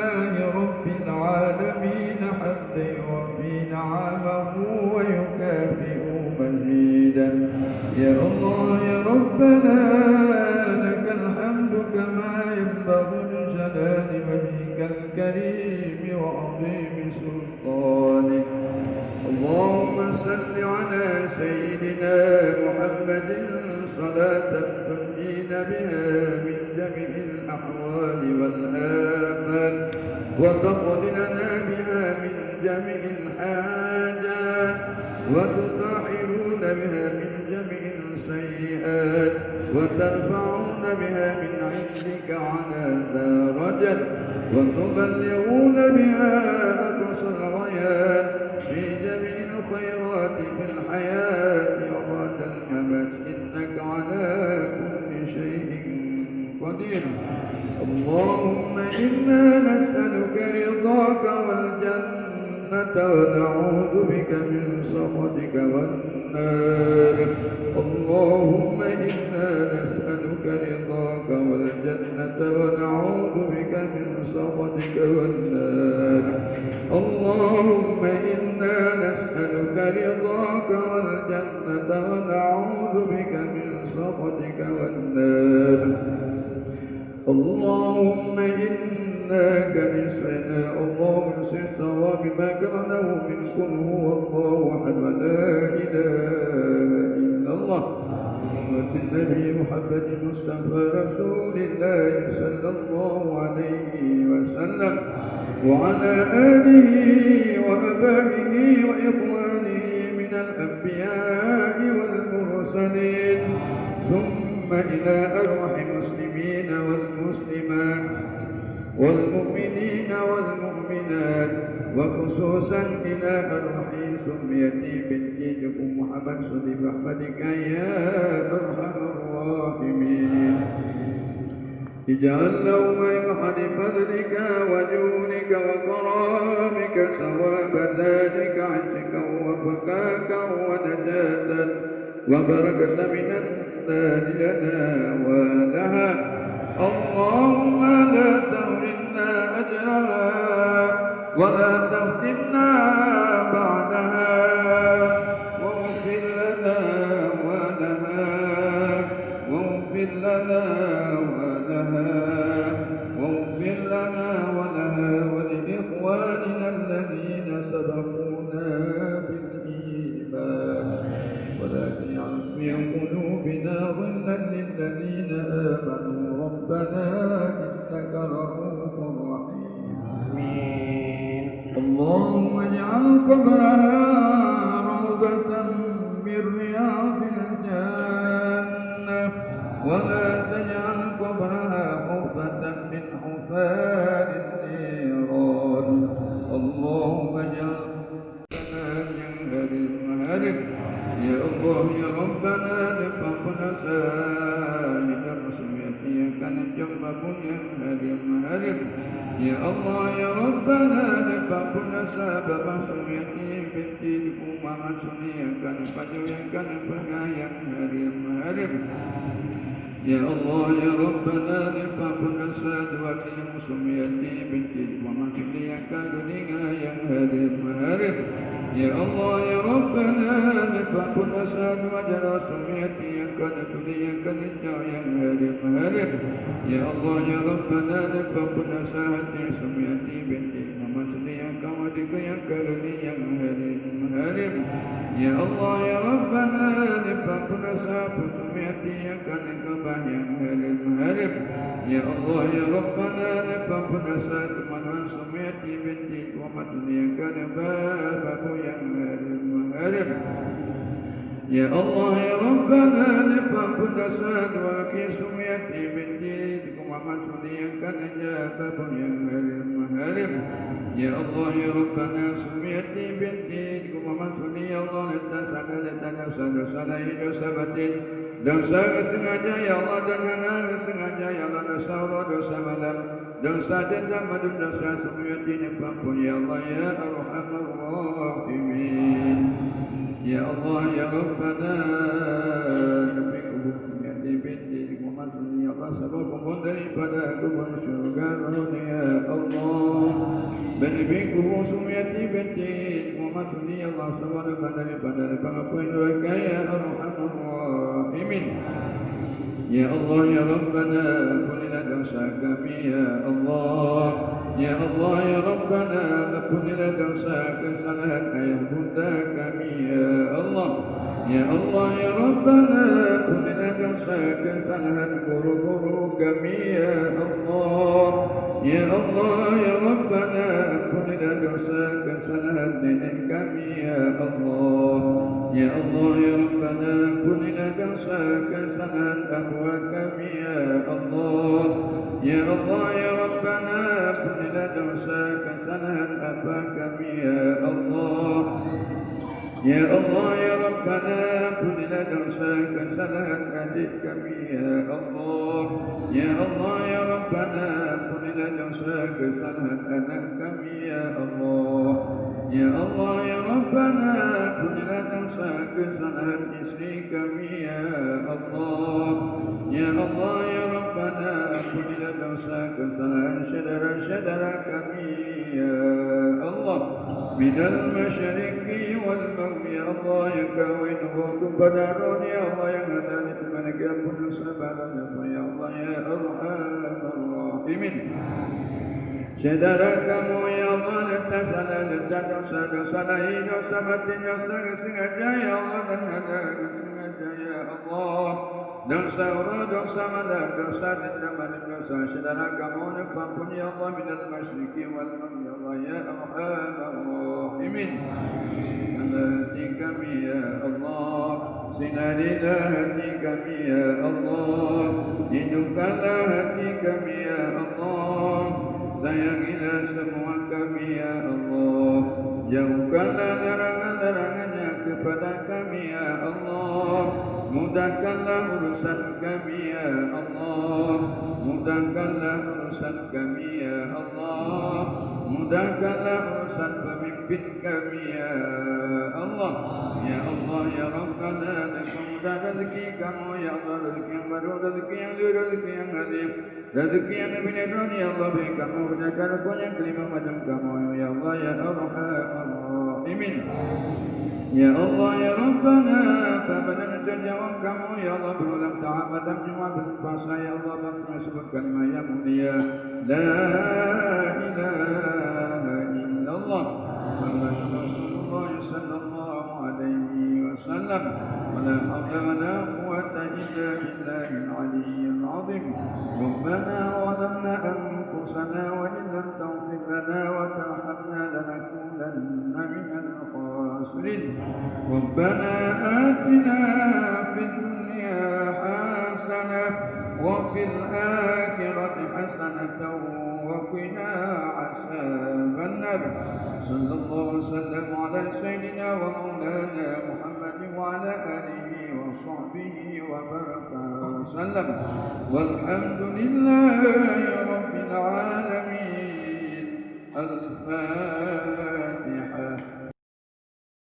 لله رب العالمين حمدا يوفي نعمه ويكافئ مزيدا. يا الله يا ربنا لك الحمد كما ينبغي لجلال وجهك الكريم وعظيم سلطانك. اللهم صل على سيدنا محمد صلاة تنجينا بها من جميع الأحوال والآفات وتقضي لنا بها من جميع الحاجات وتطهرون بها من جميع السيئات وترفعون بها من عندك على درجات وتبلغون بها أقصى الغايات في جميع الخيرات في الحياة وبعد الممات إنك على كل شيء قدير. اللهم إنا نسألك رضاك والجنة ونعوذ بك من سخطك والنار. اللهم إنا نسألك رضاك والجنة ونعوذ بك من سخطك والنار. اللهم إنا نسألك رضاك والجنة ونعوذ بك من سخطك والنار. اللهم إنا كنسنا اللهم انصر صواب ما قرأناه من قل هو الله أحد ولا إله إلا الله محمد النبي محمد مصطفى رسول الله صلى الله عليه وسلم وعلى آله وأبائه وإخوانه من الأنبياء والمرسلين ثم إلى أرواح المسلمين والمسلمات والمؤمنين والمؤمنات وخصوصا إلى أرواح سميتي بنتكم محمد صلي برحمتك يا أرحم الراحمين. اجعل لهم بمحض فضلك وجودك وكرامك ثواب ذلك عشقا وفكاكا ونجاة وبركة من النار لنا ولها. اللهم لا تهرمنا أجرها ولا تفتنا بعدها واغفر لنا ولها واغفر لنا ولها واغفر لنا ولها ولإخواننا الذين سبقونا بالإيمان ولا تجعل في قلوبنا غلا للذين آمنوا ربنا إنك رؤوف رحيم. آمين. اللهم اجعل قبرها روضة من رياض الجنة ولا تجعل قبرها حفرة من حفار النيران. اللهم اجعل قبرنا ينهرم يا الله يا ربنا لفقنا ساهد مسميتي كان جنب ينهرم يا الله يا ربنا لفقنا سبب مسميتي بنتي لكم مسني كان فجر كان فجا ينهرم يا الله يا ربنا لفقنا ساد وكي مسميتي بنتي لكم مسني كان دنيا ينهرم يا الله يا ربنا لفقنا ساد وجل سميتي كان دنيا كان ينهرم يا الله يا ربنا لفقنا ساد سميتي بنتي لكم مسني كان ودك ينهرم يا الله يا ربنا لفقنا ساد سميتي كان ينهرم يا الله يا ربنا لفقنا ساد من سميتي بنتي ومسني كان بابه ينهرم يا الله يا ربنا لفقنا ساد وكي سميتي بنتي ومسني كان باب ينهرم يا الله يا ربنا سميتي بنتي ومسني الله لتسأل dosa sengaja ya Allah dan hana sengaja ya Allah dosa roh dosa malam dosa dendam madum dosa sumiyati nipampun ya Allah ya arhamar rahimin. Ya Allah ya Rabbana nabi kubur sumiyati binti Muhammad sunni Allah sabakum dari daripada kubur syurga ya Allah. Benabi kubur sumiyati binti Muhammad ya Allah selamatkan daripada pengapungan neraka ya Arhamar Rahimin. Ya Allah ya Rabbana ampunilah dosa kami ya Allah. Ya Allah ya Rabbana ampunilah dosa kesalahan ayah bunda kami ya Allah. Ya Allah ya Rabbana ampunilah dosa kesalahan guru-guru kami ya Allah. Ya Allah ya Rabbana ampunilah dosa kesalahan nenek kami ya Allah. Ya Allah ya Rabbana ampunilah dosa kesalahan abwa kami ya Allah. Ya Allah ya Rabbana ampunilah dosa kesalahan apa kami ya Allah. Ya Allah ya Rabbana ampunilah dosa kesalahan adik kami ya Allah. Ya Allah ya Rabbana ampunilah dosa kesalahan anak kami ya Allah. Ya Allah ya Rabbana ampunilah dosa kesalahan istri kami ya Allah. Ya Allah ya Rabbana ampunilah dosa kesalahan saudara-saudara kami ya Allah. Minal masyariqi wal maghrib ya Allah yang kau nubuhkan pada Harun ya Allah yang ada di malaikat ampun dosa badan apa ya Allah ya Arhamar Rahimin. Saudara kamu ya Allah letak salah letak dosa-dosa lahir dosa batin dosa sengaja ya Allah dan ada sengaja ya Allah. Dosa urut, dosa malam, dosa dendam, dosa saudara kamu ampun ya Allah minal masyriqi wal maghrib ya Allah ya Arhamar Rahimin. Sinarilah hati kami ya Allah. Sinarilah hati kami ya Allah. Hidupkanlah hati kami ya Allah. Sayangilah semua kami ya Allah. Jauhkanlah larangan-larangannya kepada kami ya Allah. Mudahkanlah urusan kami ya Allah. Mudahkanlah urusan kami ya Allah. Mudahkanlah urusan pemimpin kami ya Allah. Ya Allah ya Rabbana dengan mudah rezeki kamu ya Allah. Rezeki yang baru, rezeki yang luar, rezeki yang azim, rezeki yang Nabi Nidron ya Allah. Beri kamu kerjakan rukun yang kelima macam kamu ya Allah ya Arhamar Rahimin. Ya Allah ya Rabbana Badan jawab kamu ya Allah berulang tahap malam Jumat bulan puasa ya Allah dan sebut kalimah yang mulia La ilaha illallah Muhammad Rasulullah sallallahu alaihi wasallam wa la hawla wa la quwwata illa billahil aliyyil azim Rabbana zalamna anfusana wa illam taghfir lana wa tarhamna lanakunanna minal khasirin ربنا آتنا في الدنيا حسنة وفي الآخرة حسنة وقنا عذاب النار صلى الله وسلم على سيدنا ومولانا محمد وعلى آله وصحبه وبارك وسلم والحمد لله رب العالمين